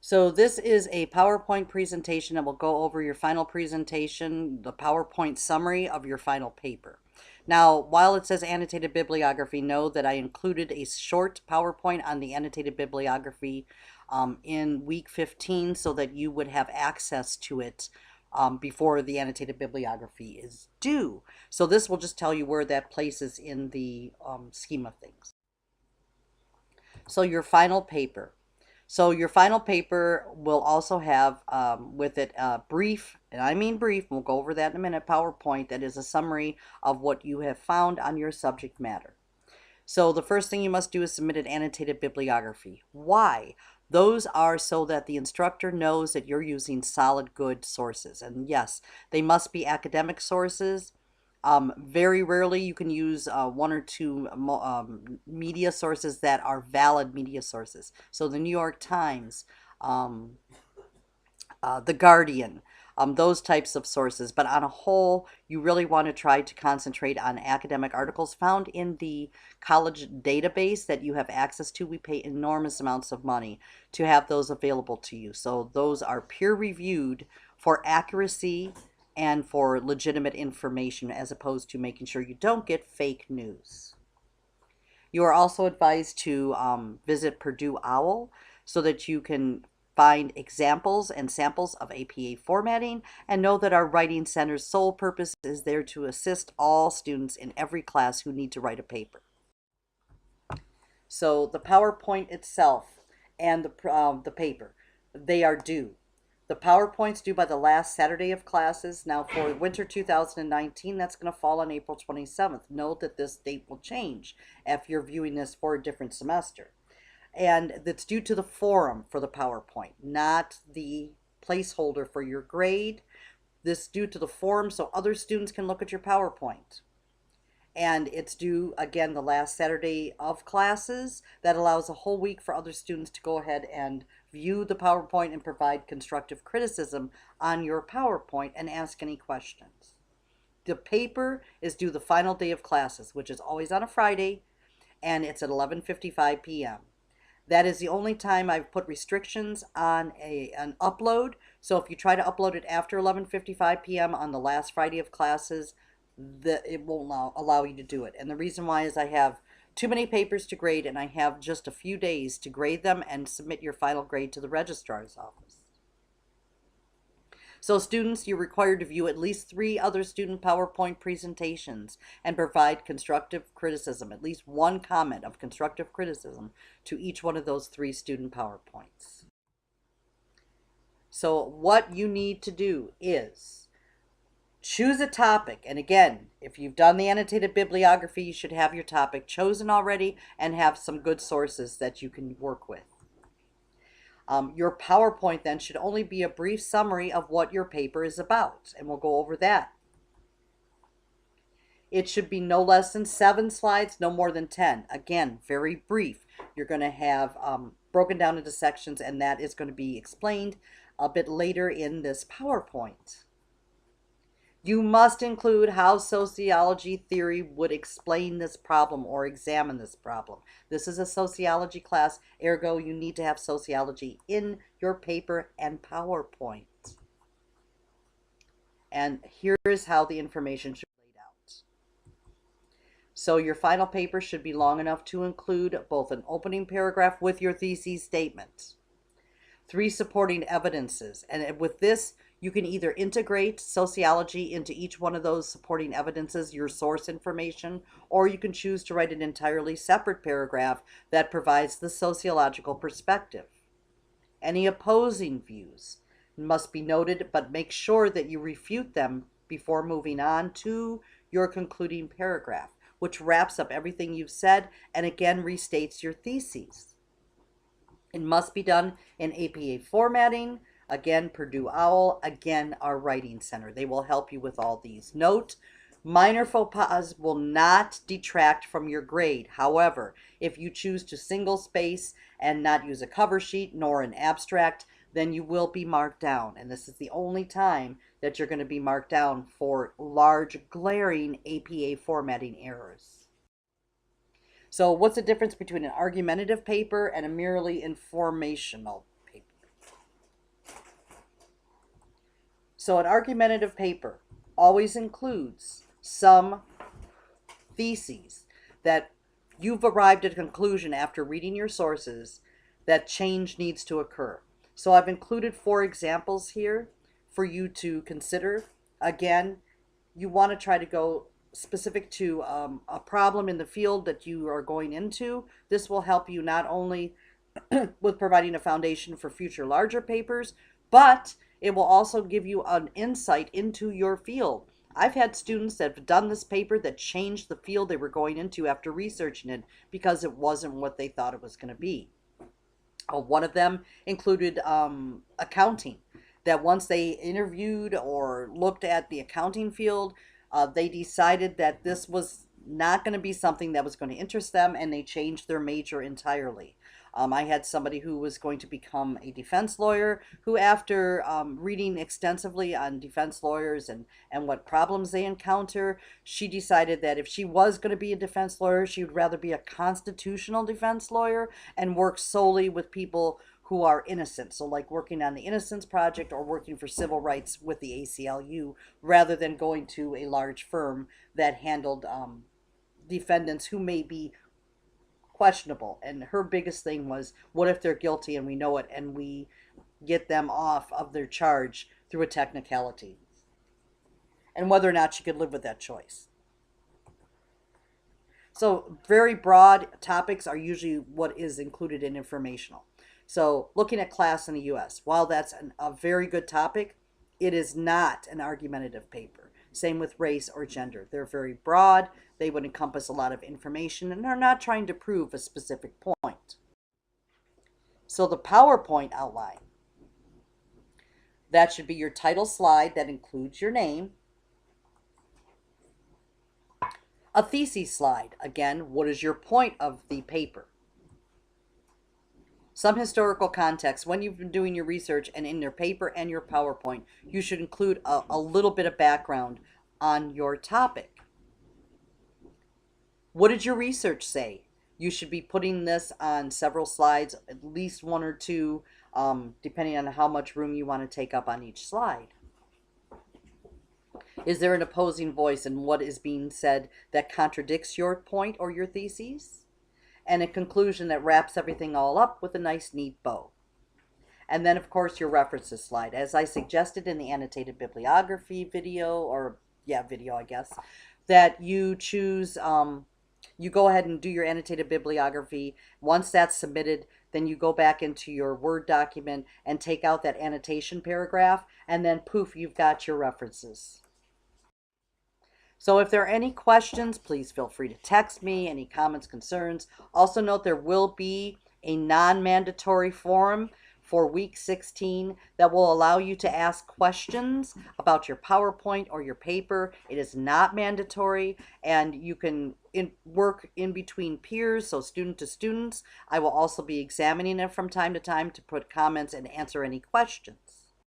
So this is a PowerPoint presentation and we'll go over your final presentation, the PowerPoint summary of your final paper. Now, while it says annotated bibliography, know that I included a short PowerPoint on the annotated bibliography in week 15 so that you would have access to it before the annotated bibliography is due. So this will just tell you where that places in the scheme of things. So your final paper. So your final paper will also have with it a brief, and I mean brief, we'll go over that in a minute, PowerPoint that is a summary of what you have found on your subject matter. So the first thing you must do is submit an annotated bibliography. Why? Those are so that the instructor knows that you're using solid, good sources. And yes, they must be academic sources. Very rarely you can use one or two media sources that are valid media sources. So the New York Times, The Guardian, those types of sources. But on a whole, you really want to try to concentrate on academic articles found in the college database that you have access to. We pay enormous amounts of money to have those available to you. So those are peer reviewed for accuracy and for legitimate information, as opposed to making sure you don't get fake news. You are also advised to visit Purdue OWL so that you can find examples and samples of APA formatting, and know that our Writing Center's sole purpose is there to assist all students in every class who need to write a paper. So the PowerPoint itself and the paper, they are due. The PowerPoint's due by the last Saturday of classes. Now for winter 2019, that's going to fall on April 27th. Note that this date will change if you're viewing this for a different semester. And that's due to the forum for the PowerPoint, not the placeholder for your grade. This is due to the forum so other students can look at your PowerPoint. And it's due, again, the last Saturday of classes. That allows a whole week for other students to go ahead and view the PowerPoint and provide constructive criticism on your PowerPoint and ask any questions. The paper is due the final day of classes, which is always on a Friday, and it's at 11:55 p.m. That is the only time I've put restrictions on an upload. So if you try to upload it after 11:55 p.m. on the last Friday of classes, it won't allow you to do it. And the reason why is I have too many papers to grade, and I have just a few days to grade them and submit your final grade to the registrar's office. So students, you're required to view at least 3 other student PowerPoint presentations and provide constructive criticism, at least one comment of constructive criticism to each one of those 3 student PowerPoints. So what you need to do is choose a topic. And again, if you've done the annotated bibliography, you should have your topic chosen already and have some good sources that you can work with. Your PowerPoint then should only be a brief summary of what your paper is about, and we'll go over that. It should be no less than 7 slides, no more than 10. Again, very brief. You're going to have broken down into sections, and that is going to be explained a bit later in this PowerPoint. You must include how sociology theory would explain this problem or examine this problem. This is a sociology class, ergo you need to have sociology in your paper and PowerPoint. And here is how the information should be laid out. So your final paper should be long enough to include both an opening paragraph with your thesis statement, 3 supporting evidences, and with this you can either integrate sociology into each one of those supporting evidences, your source information, or you can choose to write an entirely separate paragraph that provides the sociological perspective. Any opposing views must be noted, but make sure that you refute them before moving on to your concluding paragraph, which wraps up everything you've said and again restates your theses. It must be done in APA formatting. Again, Purdue OWL, again, our Writing Center. They will help you with all these. Note, minor faux pas will not detract from your grade. However, if you choose to single space and not use a cover sheet nor an abstract, then you will be marked down. And this is the only time that you're going to be marked down for large, glaring APA formatting errors. So what's the difference between an argumentative paper and a merely informational paper? So an argumentative paper always includes some theses that you've arrived at a conclusion after reading your sources that change needs to occur. So I've included 4 examples here for you to consider. Again, you want to try to go specific to a problem in the field that you are going into. This will help you not only with providing a foundation for future larger papers, but it will also give you an insight into your field. I've had students that have done this paper that changed the field they were going into after researching it because it wasn't what they thought it was going to be. One of them included accounting, that once they interviewed or looked at the accounting field, they decided that this was not going to be something that was going to interest them, and they changed their major entirely. I had somebody who was going to become a defense lawyer who, after reading extensively on defense lawyers and what problems they encounter, she decided that if she was going to be a defense lawyer, she would rather be a constitutional defense lawyer and work solely with people who are innocent. So like working on the Innocence Project or working for civil rights with the ACLU, rather than going to a large firm that handled defendants who may be questionable. And her biggest thing was, what if they're guilty and we know it, and we get them off of their charge through a technicality, and whether or not she could live with that choice. So very broad topics are usually what is included in informational. So looking at class in the U.S., while that's a very good topic, it is not an argumentative paper. Same with race or gender. They're very broad. They would encompass a lot of information, and they're not trying to prove a specific point. So the PowerPoint outline, that should be your title slide that includes your name. A thesis slide, again, what is your point of the paper? Some historical context. When you've been doing your research and in your paper and your PowerPoint, you should include a little bit of background on your topic. What did your research say? You should be putting this on several slides, at least 1 or 2, depending on how much room you want to take up on each slide. Is there an opposing voice in what is being said that contradicts your point or your theses? And a conclusion that wraps everything all up with a nice, neat bow. And then, of course, your references slide. As I suggested in the annotated bibliography video, video, I guess, that you choose, you go ahead and do your annotated bibliography. Once that's submitted, then you go back into your Word document and take out that annotation paragraph, and then poof, you've got your references. So if there are any questions, please feel free to text me, any comments, concerns. Also note there will be a non-mandatory forum for week 16 that will allow you to ask questions about your PowerPoint or your paper. It is not mandatory, and you can work in between peers, so student to students. I will also be examining it from time to time to put comments and answer any questions.